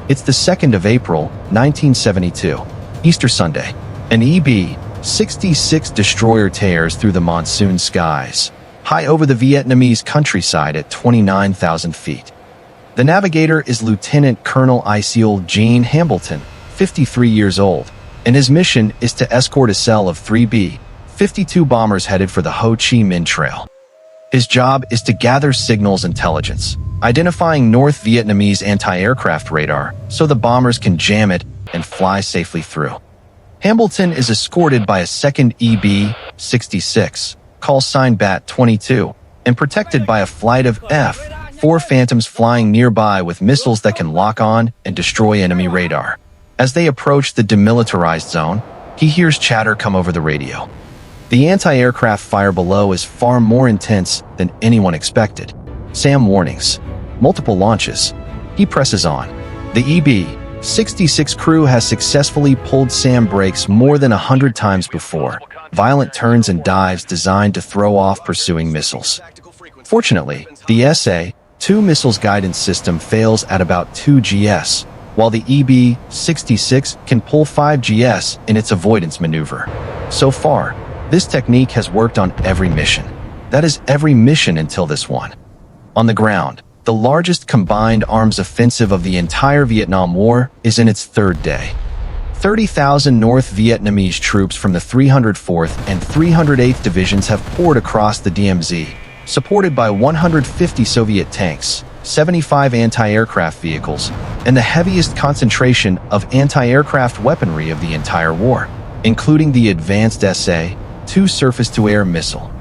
It's the 2nd of April, 1972, Easter Sunday. An EB-66 destroyer tears through the monsoon skies, high over the Vietnamese countryside at 29,000 feet. The navigator is Lieutenant Colonel Iceal Gene Hambleton, 53 years old, and his mission is to escort a cell of 3 B-52 bombers headed for the Ho Chi Minh Trail. His job is to gather signals intelligence, identifying North Vietnamese anti-aircraft radar so the bombers can jam it and fly safely through. Hambleton is escorted by a second EB-66, call sign Bat-22, and protected by a flight of F-4 Phantoms flying nearby with missiles that can lock on and destroy enemy radar. As they approach the demilitarized zone, he hears chatter come over the radio. The anti-aircraft fire below is far more intense than anyone expected. SAM warnings. Multiple launches. He presses on. The EB-66 crew has successfully pulled SAM brakes more than 100 times before. Violent turns and dives designed to throw off pursuing missiles. Fortunately, the SA-2 missiles guidance system fails at about 2 GS, while the EB-66 can pull 5 GS in its avoidance maneuver. So far, this technique has worked on every mission. That is, every mission until this one. On the ground, the largest combined arms offensive of the entire Vietnam War is in its third day. 30,000 North Vietnamese troops from the 304th and 308th Divisions have poured across the DMZ, supported by 150 Soviet tanks, 75 anti-aircraft vehicles, and the heaviest concentration of anti-aircraft weaponry of the entire war, including the advanced SA-2 surface-to-air missile.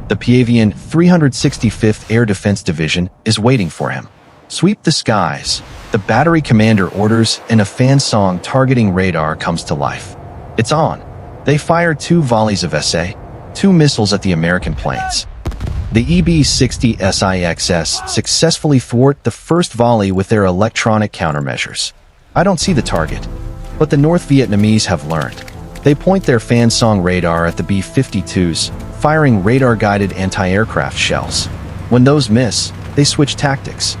The Piavian 365th Air Defense Division is waiting for him. Sweep the skies. The battery commander orders, and a fan song targeting radar comes to life. It's on. They fire 2 volleys of SA-2 missiles at the American planes. The EB-60 SIXS successfully thwart the first volley with their electronic countermeasures. I don't see the target, but the North Vietnamese have learned. They point their fan song radar at the B-52s, firing radar-guided anti-aircraft shells. When those miss, they switch tactics.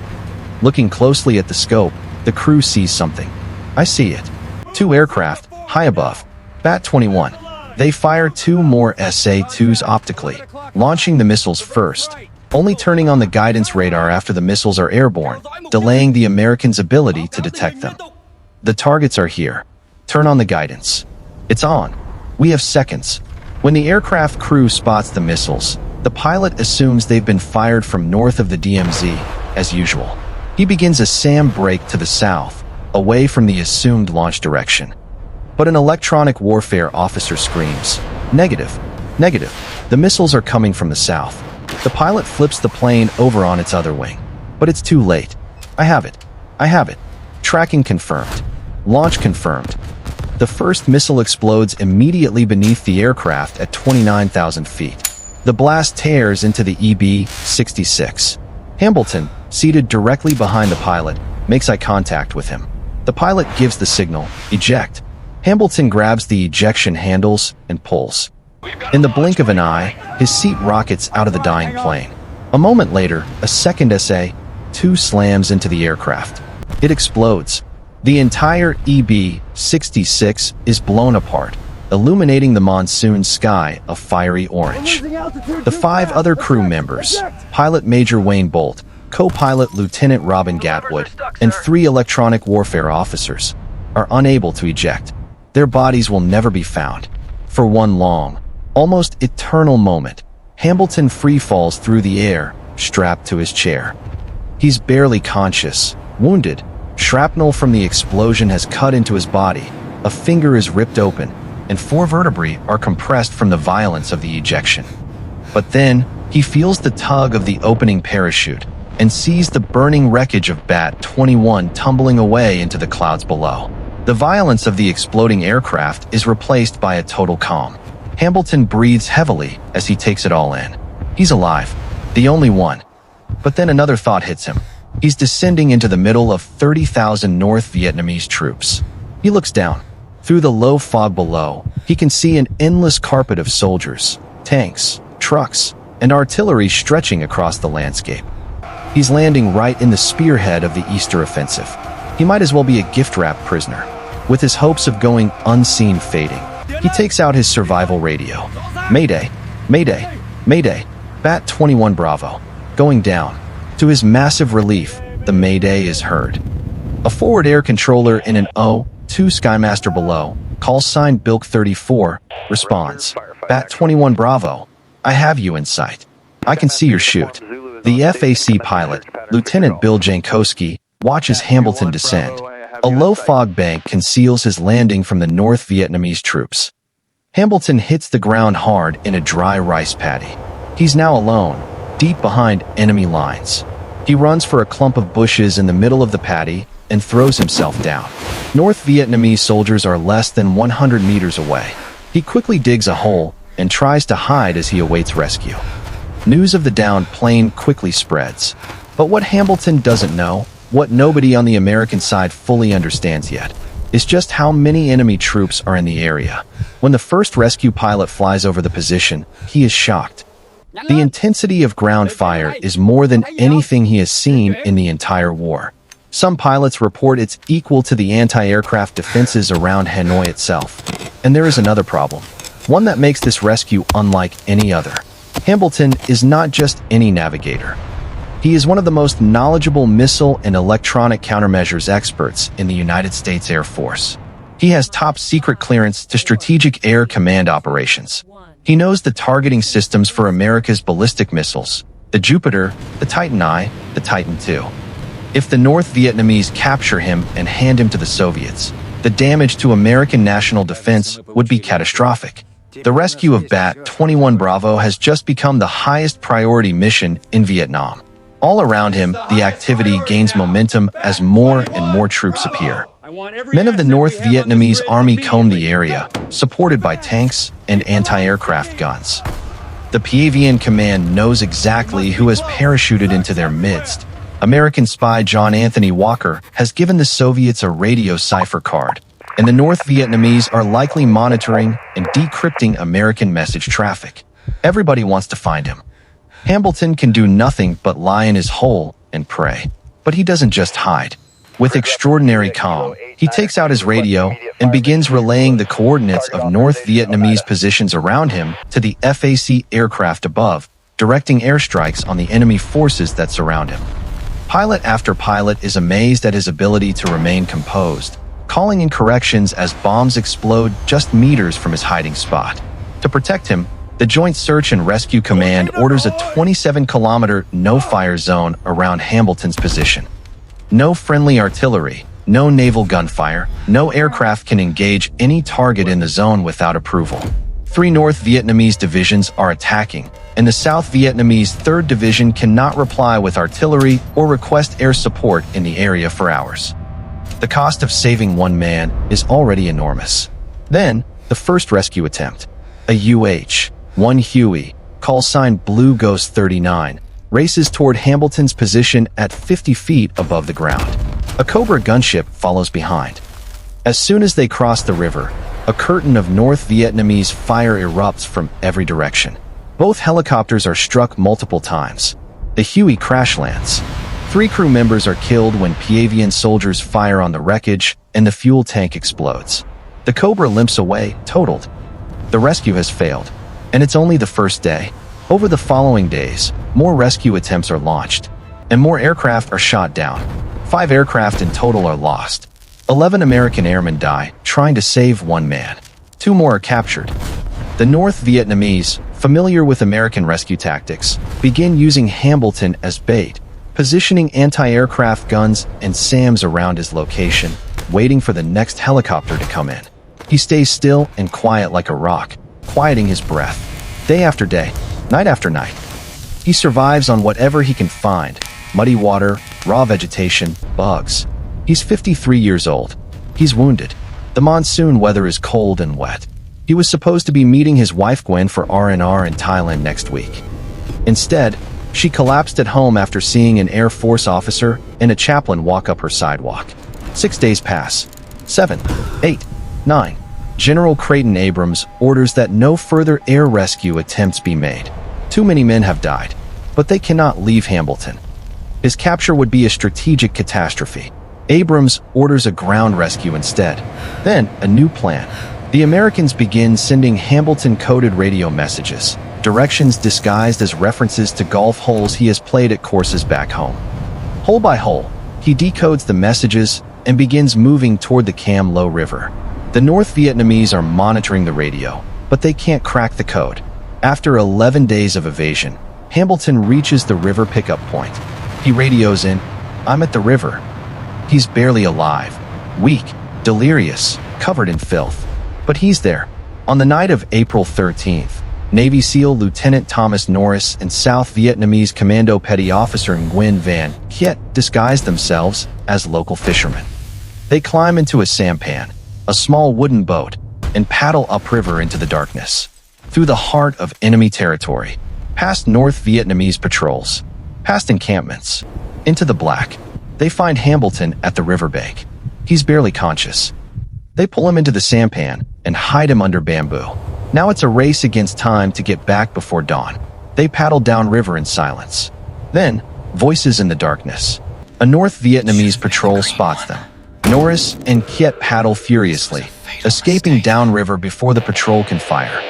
Looking closely at the scope, the crew sees something. I see it. 2 aircraft, high above. Bat-21. They fire 2 more SA-2s optically, launching the missiles first, only turning on the guidance radar after the missiles are airborne, delaying the Americans' ability to detect them. The targets are here. Turn on the guidance. It's on. We have seconds. When the aircraft crew spots the missiles, the pilot assumes they've been fired from north of the DMZ, as usual. He begins a SAM brake to the south, away from the assumed launch direction. But an electronic warfare officer screams, "Negative, negative, the missiles are coming from the south." The pilot flips the plane over on its other wing. But it's too late. I have it. I have it. Tracking confirmed. Launch confirmed. The first missile explodes immediately beneath the aircraft at 29,000 feet. The blast tears into the EB-66. Hambleton, seated directly behind the pilot, makes eye contact with him. The pilot gives the signal, eject. Hambleton grabs the ejection handles and pulls. In the blink of an eye, his seat rockets out of the dying plane. A moment later, a second SA-2 slams into the aircraft. It explodes. The entire EB-66 is blown apart, illuminating the monsoon sky a fiery orange. The 5 other crew members, Pilot Major Wayne Bolt, co-pilot Lieutenant Robin Gatwood, and 3 electronic warfare officers, are unable to eject. Their bodies will never be found. For one long, almost eternal moment, Hambleton free falls through the air, strapped to his chair. He's barely conscious, wounded. Shrapnel from the explosion has cut into his body, a finger is ripped open, and 4 vertebrae are compressed from the violence of the ejection. But then, he feels the tug of the opening parachute, and sees the burning wreckage of Bat-21 tumbling away into the clouds below. The violence of the exploding aircraft is replaced by a total calm. Hambleton breathes heavily as he takes it all in. He's alive, the only one. But then another thought hits him. He's descending into the middle of 30,000 North Vietnamese troops. He looks down. Through the low fog below, he can see an endless carpet of soldiers, tanks, trucks, and artillery stretching across the landscape. He's landing right in the spearhead of the Easter offensive. He might as well be a gift-wrapped prisoner, with his hopes of going unseen fading. He takes out his survival radio. Mayday, Mayday, Mayday, Bat 21 Bravo, going down. To his massive relief, the Mayday is heard. A forward air controller in an O-2 Skymaster below, call sign Bilk 34, responds. Bat 21 Bravo, I have you in sight. I can see your chute. The FAC pilot, Lieutenant Bill Jankowski, watches Hambleton descend. A low fog bank conceals his landing from the North Vietnamese troops. Hambleton hits the ground hard in a dry rice paddy. He's now alone, deep behind enemy lines. He runs for a clump of bushes in the middle of the paddy and throws himself down. North Vietnamese soldiers are less than 100 meters away. He quickly digs a hole and tries to hide as he awaits rescue. News of the downed plane quickly spreads. But what Hambleton doesn't know, what nobody on the American side fully understands yet, is just how many enemy troops are in the area. When the first rescue pilot flies over the position, he is shocked. The intensity of ground fire is more than anything he has seen in the entire war. Some pilots report it's equal to the anti-aircraft defenses around Hanoi itself. And there is another problem, one that makes this rescue unlike any other. Hambleton is not just any navigator. He is one of the most knowledgeable missile and electronic countermeasures experts in the United States Air Force. He has top secret clearance to Strategic Air Command operations. He knows the targeting systems for America's ballistic missiles, the Jupiter, the Titan I, the Titan II. If the North Vietnamese capture him and hand him to the Soviets, the damage to American national defense would be catastrophic. The rescue of Bat 21 Bravo has just become the highest priority mission in Vietnam. All around him, the activity gains momentum as more and more troops appear. Men of the North Vietnamese army comb the area, supported by tanks and anti-aircraft guns. The PAVN command knows exactly who has parachuted into their midst. American spy John Anthony Walker has given the Soviets a radio cipher card, and the North Vietnamese are likely monitoring and decrypting American message traffic. Everybody wants to find him. Hambleton can do nothing but lie in his hole and pray. But he doesn't just hide. With extraordinary calm, he takes out his radio and begins relaying the coordinates of North Vietnamese positions around him to the FAC aircraft above, directing airstrikes on the enemy forces that surround him. Pilot after pilot is amazed at his ability to remain composed, calling in corrections as bombs explode just meters from his hiding spot. To protect him, the Joint Search and Rescue Command orders a 27-kilometer no-fire zone around Hambleton's position. No friendly artillery, no naval gunfire, no aircraft can engage any target in the zone without approval. 3 North Vietnamese divisions are attacking, and the South Vietnamese 3rd Division cannot reply with artillery or request air support in the area for hours. The cost of saving one man is already enormous. Then, the first rescue attempt. A UH-1 Huey, call sign Blue Ghost 39, races toward Hambleton's position at 50 feet above the ground. A Cobra gunship follows behind. As soon as they cross the river, a curtain of North Vietnamese fire erupts from every direction. Both helicopters are struck multiple times. The Huey crash lands. 3 crew members are killed when PAVN soldiers fire on the wreckage and the fuel tank explodes. The Cobra limps away, totaled. The rescue has failed, and it's only the first day. Over the following days, more rescue attempts are launched, and more aircraft are shot down. 5 aircraft in total are lost. 11 American airmen die trying to save one man. 2 more are captured. The North Vietnamese, familiar with American rescue tactics, begin using Hambleton as bait, positioning anti-aircraft guns and SAMs around his location, waiting for the next helicopter to come in. He stays still and quiet like a rock, quieting his breath. Day after day, night after night. He survives on whatever he can find: muddy water, raw vegetation, bugs. He's 53 years old. He's wounded. The monsoon weather is cold and wet. He was supposed to be meeting his wife Gwen for R&R in Thailand next week. Instead, she collapsed at home after seeing an Air Force officer and a chaplain walk up her sidewalk. 6 days pass. 7, 8, 9. General Creighton Abrams orders that no further air rescue attempts be made. Too many men have died, but they cannot leave Hambleton. His capture would be a strategic catastrophe. Abrams orders a ground rescue instead. Then, a new plan. The Americans begin sending Hambleton-coded radio messages, directions disguised as references to golf holes he has played at courses back home. Hole by hole, he decodes the messages and begins moving toward the Cam Lo River. The North Vietnamese are monitoring the radio, but they can't crack the code. After 11 days of evasion, Hambleton reaches the river pickup point. He radios in, "I'm at the river." He's barely alive, weak, delirious, covered in filth. But he's there. On the night of April 13th, Navy SEAL Lieutenant Thomas Norris and South Vietnamese Commando Petty Officer Nguyen Van Kiet disguise themselves as local fishermen. They climb into a sampan, a small wooden boat, and paddle upriver into the darkness, through the heart of enemy territory, past North Vietnamese patrols, past encampments, into the black. They find Hambleton at the riverbank. He's barely conscious. They pull him into the sampan and hide him under bamboo. Now it's a race against time to get back before dawn. They paddle downriver in silence. Then, voices in the darkness. A North Vietnamese patrol spots them. Norris and Kiet paddle furiously, escaping downriver before the patrol can fire.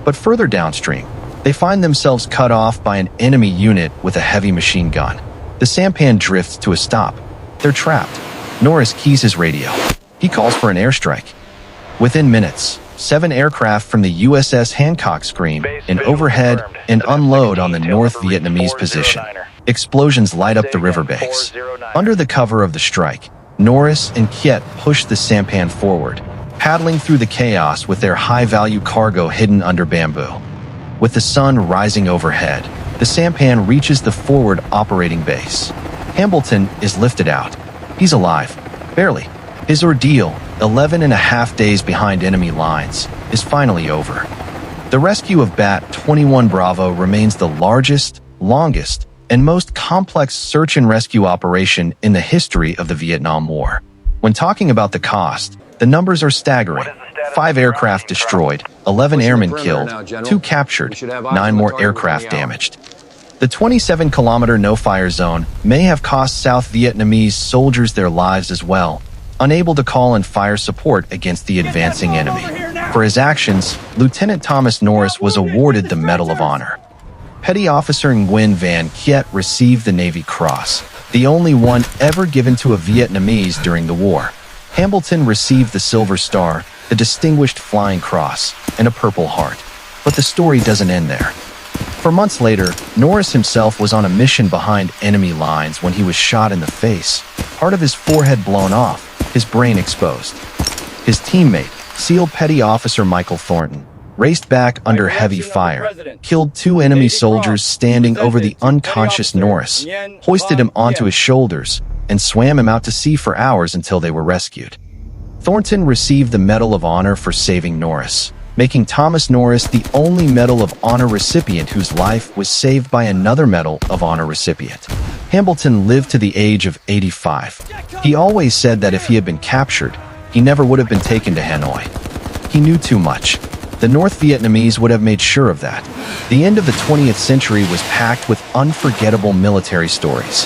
But further downstream, they find themselves cut off by an enemy unit with a heavy machine gun. The sampan drifts to a stop. They're trapped. Norris keys his radio. He calls for an airstrike. Within minutes, 7 aircraft from the USS Hancock scream in overhead and unload on the North Vietnamese position. Explosions light up the riverbanks. Under the cover of the strike, Norris and Kiet push the sampan forward, paddling through the chaos with their high-value cargo hidden under bamboo. With the sun rising overhead, the sampan reaches the forward operating base. Hambleton is lifted out. He's alive, barely. His ordeal, 11 and a half days behind enemy lines, is finally over. The rescue of Bat-21 Bravo remains the largest, longest, and most complex search and rescue operation in the history of the Vietnam War. When talking about the cost, the numbers are staggering. 5 aircraft destroyed, 11 airmen killed, 2 captured, 9 more aircraft damaged. The 27-kilometer no-fire zone may have cost South Vietnamese soldiers their lives as well, unable to call in fire support against the advancing enemy. For his actions, Lieutenant Thomas Norris was awarded the Medal of Honor. Petty Officer Nguyen Van Kiet received the Navy Cross, the only one ever given to a Vietnamese during the war. Hambleton received the Silver Star, the Distinguished Flying Cross, and a Purple Heart. But the story doesn't end there. For months later, Norris himself was on a mission behind enemy lines when he was shot in the face, part of his forehead blown off, his brain exposed. His teammate, SEAL Petty Officer Michael Thornton, raced back under heavy fire, killed 2 enemy soldiers standing over the unconscious Norris, hoisted him onto his shoulders, and swam him out to sea for hours until they were rescued. Thornton received the Medal of Honor for saving Norris, making Thomas Norris the only Medal of Honor recipient whose life was saved by another Medal of Honor recipient. Hambleton lived to the age of 85. He always said that if he had been captured, he never would have been taken to Hanoi. He knew too much. The North Vietnamese would have made sure of that. The end of the 20th century was packed with unforgettable military stories.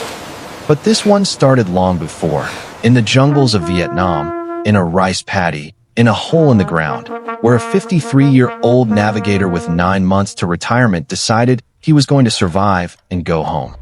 But this one started long before, in the jungles of Vietnam, in a rice paddy, in a hole in the ground, where a 53-year-old navigator with 9 months to retirement decided he was going to survive and go home.